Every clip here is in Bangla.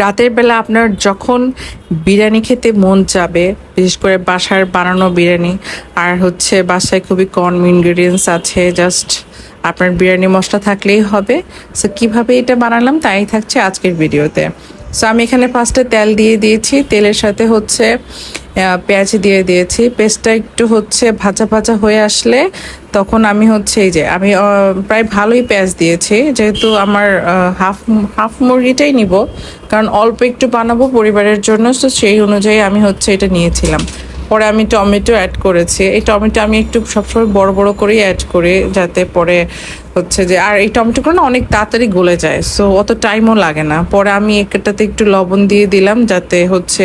রাতের বেলা আপনার যখন বিরিয়ানি খেতে মন চাবে, বিশেষ করে বাসার বানানো বিরিয়ানি, আর হচ্ছে বাসায় খুবই কম ইনগ্রেডিয়েন্টস আছে, জাস্ট আপনার বিরিয়ানি মশলা থাকলেই হবে। সো কীভাবে এটা বানালাম তাই থাকছে আজকের ভিডিওতে। সো আমি এখানে ফার্স্টে তেল দিয়ে দিয়েছি, তেলের সাথে হচ্ছে পেঁয়াজ দিয়ে দিয়েছি। পেঁয়াজটা একটু হচ্ছে ভাজা ভাজা হয়ে আসলে তখন আমি হচ্ছে এই যে আমি প্রায় ভালোই পেঁয়াজ দিয়েছি, যেহেতু আমার হাফ হাফ মুরগিটাই নিব, কারণ অল্প একটু বানাবো পরিবারের জন্য। তো সেই অনুযায়ী আমি হচ্ছে এটা নিয়েছিলাম। পরে আমি টমেটো অ্যাড করেছি। এই টমেটো আমি একটু সবসময় বড় বড় করেই অ্যাড করি, যাতে পরে হচ্ছে যে, আর এই টমেটোগুলো না অনেক তাড়াতাড়ি গলে যায়, সো অত টাইমও লাগে না। পরে আমি একটাতে একটু লবণ দিয়ে দিলাম, যাতে হচ্ছে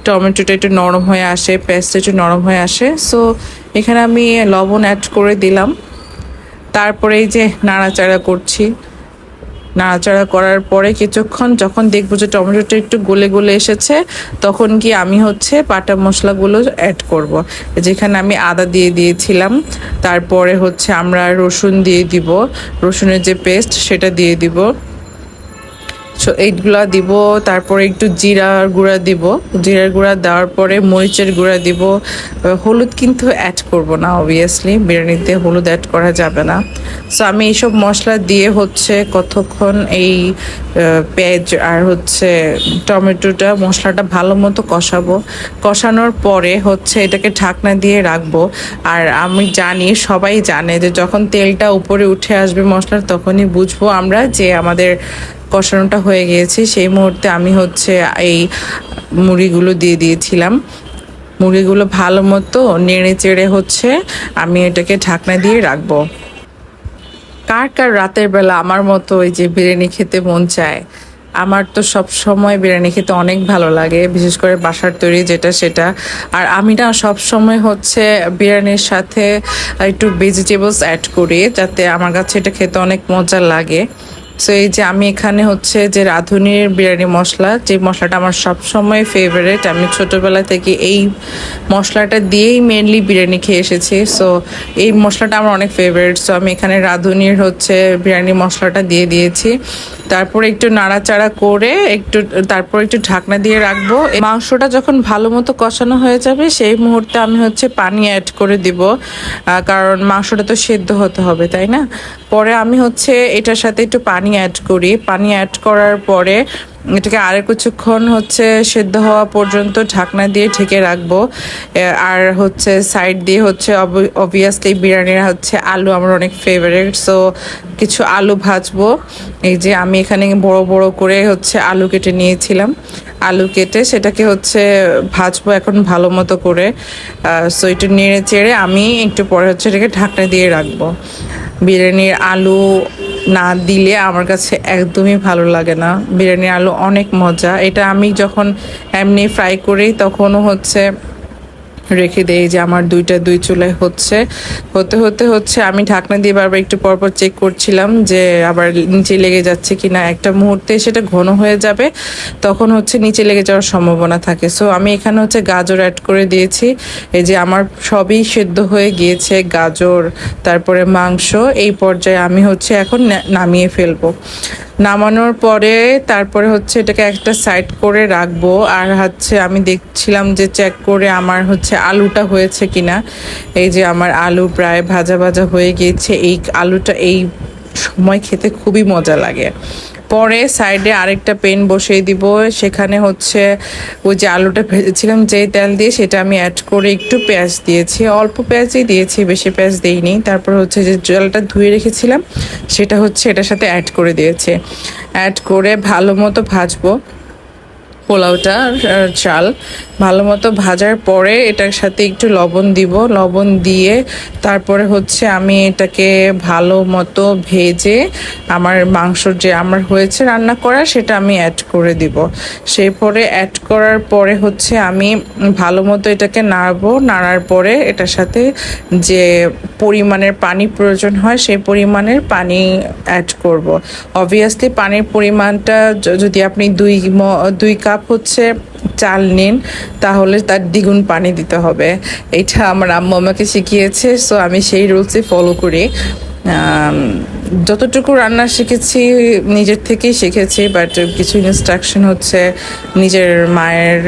টমেটোটা একটু নরম হয়ে আসে, পেস্টটা একটু নরম হয়ে আসে। সো এখানে আমি লবণ অ্যাড করে দিলাম। তারপরে এই যে নাড়াচাড়া করছি, নাড়াচাড়া করার পরে কিছুক্ষণ যখন দেখবো যে টমেটোটা একটু গলে গলে এসেছে, তখন কি আমি হচ্ছে বাটা মশলাগুলো অ্যাড করব। যেখানে আমি আদা দিয়ে দিয়েছিলাম, তারপরে হচ্ছে আমরা রসুন দিয়ে দিব, রসুনের যে পেস্ট সেটা দিয়ে দিব, সো এইগুলা দিব। তারপরে একটু জিরার গুঁড়া দিব, জিরার গুঁড়া দেওয়ার পরে মরিচের গুঁড়া দিব। হলুদ কিন্তু অ্যাড করব না, অবভিয়াসলি বিরিয়ানিতে হলুদ অ্যাড করা যাবে না। সো আমি এইসব মশলা দিয়ে হচ্ছে কতক্ষণ এই পেঁয়াজ আর হচ্ছে টমেটোটা মশলাটা ভালো মতো কষাবো। কষানোর পরে হচ্ছে এটাকে ঢাকনা দিয়ে রাখবো। আর আমি জানি, সবাই জানে যে যখন তেলটা উপরে উঠে আসবে মশলার, তখনই বুঝবো আমরা যে আমাদের কষানোটা হয়ে গিয়েছে। সেই মুহূর্তে আমি হচ্ছে এই মুড়িগুলো দিয়ে দিয়েছিলাম। মুড়িগুলো ভালো মতো নেড়ে চেড়ে হচ্ছে আমি এটাকে ঢাকনা দিয়ে রাখবো। কার কার রাতের বেলা আমার মতো ওই যে বিরিয়ানি খেতে মন চায়? আমার তো সব সময় বিরিয়ানি খেতে অনেক ভালো লাগে, বিশেষ করে বাসার তৈরি যেটা সেটা। আর আমি না সব সময় হচ্ছে বিরিয়ানির সাথে একটু ভেজিটেবলস অ্যাড করি, যাতে আমার কাছে এটা খেতে অনেক মজা লাগে। সো এই যে আমি এখানে হচ্ছে যে রাঁধুনির বিরিয়ানি মশলা, যে মশলাটা আমার সবসময় ফেভারিট, আমি ছোটোবেলা থেকে এই মশলাটা দিয়েই মেনলি বিরিয়ানি খেয়ে এসেছি। সো এই মশলাটা আমার অনেক ফেভারিট। সো আমি এখানে রাঁধুনির হচ্ছে বিরিয়ানি মশলাটা দিয়ে দিয়েছি। তারপরে একটু নাড়াচাড়া করে তারপর একটু ঢাকনা দিয়ে রাখবো। মাংসটা যখন ভালো মতো কষানো হয়ে যাবে, সেই মুহূর্তে আমি হচ্ছে পানি অ্যাড করে দিব, কারণ মাংসটা তো সেদ্ধ হতে হবে, তাই না? পরে আমি হচ্ছে এটার সাথে একটু পানি অ্যাড করি। পানি অ্যাড করার পরে এটাকে আরও কিছুক্ষণ হচ্ছে সেদ্ধ হওয়া পর্যন্ত ঢাকনা দিয়ে ঢেকে রাখবো। আর হচ্ছে সাইড দিয়ে হচ্ছে অবভিয়াসলি বিরিয়ানির হচ্ছে আলু আমার অনেক ফেভারিট, সো কিছু আলু ভাজবো। এই যে আমি এখানে বড় বড় করে হচ্ছে আলু কেটে নিয়েছিলাম, আলু কেটে সেটাকে হচ্ছে ভাজবো এখন ভালো মতো করে। সো একটু নেড়ে চেড়ে আমি একটু পরে হচ্ছে এটাকে ঢাকনা দিয়ে রাখবো। বিরিয়ানির আলু না দিলে আমার কাছে একদমই ভালো লাগে না। বিরিয়ানির আলু অনেক মজা। এটা আমি যখন এমনি ফ্রাই করি তখনও হচ্ছে রেখে দেই, যে আমার দুই চুলায় হতে হতে হচ্ছে আমি ঢাকনা দিয়ে বারবার একটু পরপর চেক করছিলাম যে আবার নিচে লেগে যাচ্ছে কিনা। একটা মুহূর্তে সেটা ঘন হয়ে যাবে, তখন হচ্ছে নিচে লেগে যাওয়ার সম্ভাবনা থাকে। সো আমি এখানে হচ্ছে গাজর অ্যাড করে দিয়েছি। এই যে আমার সবই সেদ্ধ হয়ে গিয়েছে, গাজর তারপরে মাংস। এই পর্যায়ে আমি হচ্ছে এখন নামিয়ে ফেলবো। নামানোর পরে তারপরে হচ্ছে এটাকে একটা সাইড করে রাখবো। আর হচ্ছে আমি দেখছিলাম যে চেক করে আমার হচ্ছে আলুটা হয়েছে কিনা। এই যে আমার আলু প্রায় ভাজা ভাজা হয়ে গিয়েছে। এই আলুটা এই সময় খেতে খুবই মজা লাগে। পরে সাইডে আরেকটা প্যান বসিয়ে দিব, সেখানে হচ্ছে ওই যে আলুটা ভেজেছিলাম যেই তেল দিয়ে, সেটা আমি অ্যাড করে একটু পেঁয়াজ দিয়েছি, অল্প পেঁয়াজই দিয়েছি, বেশি পেঁয়াজ দিইনি। তারপর হচ্ছে যে জলটা ধুয়ে রেখেছিলাম সেটা হচ্ছে এটার সাথে অ্যাড করে দিয়েছি। অ্যাড করে ভালো মতো ভাজবো পোলাওটা, চাল ভালো মতো ভাজার পরে এটার সাথে একটু লবণ দিব। লবণ দিয়ে তারপরে হচ্ছে আমি এটাকে ভালো মতো ভেজে আমার মাংস যে আমার হয়েছে রান্না করা, সেটা আমি অ্যাড করে দিব। সেই পরে অ্যাড করার পরে হচ্ছে আমি ভালো মতো এটাকে নাড়বো। নাড়ার পরে এটার সাথে যে পরিমাণের পানি প্রয়োজন হয় সেই পরিমাণের পানি অ্যাড করব। অবভিয়াসলি পানির পরিমাণটা যদি আপনি দুই কাপ হচ্ছে চাল নিন, তাহলে তার দ্বিগুণ পানি দিতে হবে। এটা আমার আম্মু আমাকে শিখিয়েছে, সো আমি সেই রুলসই ফলো করি। আম, যতটুকু রান্না শিখেছি নিজের থেকেই শিখেছি, বাট কিছু ইনস্ট্রাকশন হচ্ছে নিজের মায়ের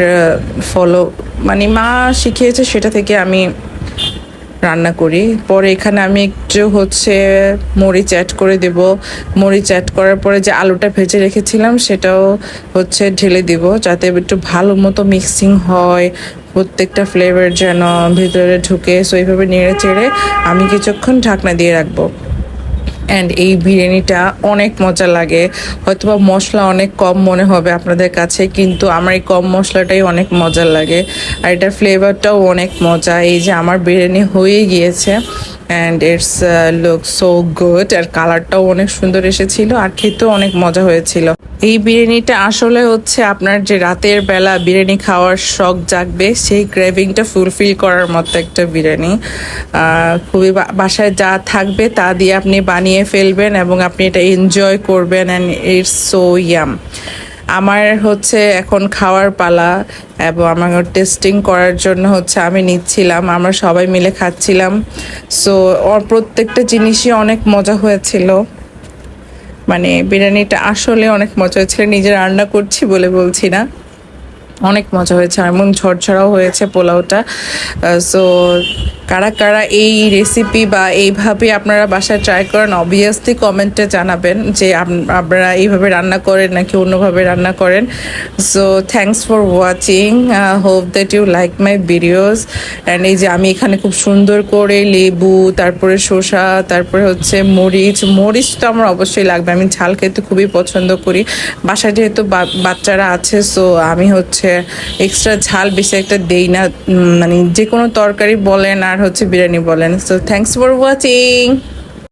ফলো, মানে মা শিখিয়েছে সেটা থেকে আমি রান্না করি। পরে এখানে আমি একটু হচ্ছে মরিচ অ্যাড করে দেব। মরিচ অ্যাড করার পরে যে আলুটা ভেজে রেখেছিলাম সেটাও হচ্ছে ঢেলে দিব, যাতে একটু ভালো মতো মিক্সিং হয়, প্রত্যেকটা ফ্লেভার যেন ভিতরে ঢুকে। সো এইভাবে নেড়ে চেড়ে আমি কিছুক্ষণ ঢাকনা দিয়ে রাখবো। অ্যান্ড এই বিরিয়ানিটা অনেক মজা লাগে। হয়তোবা মশলা অনেক কম মনে হবে আপনাদের কাছে, কিন্তু আমার এই কম মশলাটাই অনেক মজা লাগে। আর এটার ফ্লেভারটাও অনেক মজা। এই যে আমার বিরিয়ানি হয়ে গিয়েছে, and it's look so good. আর কালারটাও অনেক সুন্দর এসেছিল, আর খেতেও অনেক মজা হয়েছিল। এই বিরিয়ানিটা আসলে হচ্ছে আপনার যে রাতের বেলা বিরিয়ানি খাওয়ার শখ জাগবে সেই ক্রেভিংটা ফুলফিল করার মতো একটা বিরিয়ানি। খুবই বাসায় যা থাকবে তা দিয়ে আপনি বানিয়ে ফেলবেন এবং আপনি এটা এনজয় করবেন, অ্যান্ড ইটস সো ইয়াম। আমার হচ্ছে এখন খাওয়ার পালা, এবং আমাকে টেস্টিং করার জন্য হচ্ছে আমি নিচ্ছিলাম, আমরা সবাই মিলে খাচ্ছিলাম। সো ওর প্রত্যেকটা জিনিসই অনেক মজা হয়েছিল। মানে বিরিয়ানিটা আসলে অনেক মজা হয়েছিল, নিজে রান্না করছি বলে বলছি না, অনেক মজা হয়েছে। এমন ঝরঝরাও হয়েছে পোলাওটা। সো কারা কারা এই রেসিপি বা এইভাবে আপনারা বাসায় ট্রাই করেন, অবভিয়াসলি কমেন্টে জানাবেন যে আপনারা এইভাবে রান্না করেন নাকি অন্যভাবে রান্না করেন। So thanks for watching, hope that you like my videos. And এই যে আমি এখানে খুব সুন্দর করে লেবু, তারপরে শসা, তারপরে হচ্ছে মরিচ। মরিচ তো আমার অবশ্যই লাগবে, আমি ঝাল খেতে খুবই পছন্দ করি। বাসায় যেহেতু বাচ্চারা আছে, সো আমি হচ্ছে এক্সট্রা ঝাল বেশি একটা দেই না, মানে যে কোনো তরকারি বলেন আর হচ্ছে বিরিয়ানি বলেন। So thanks for watching.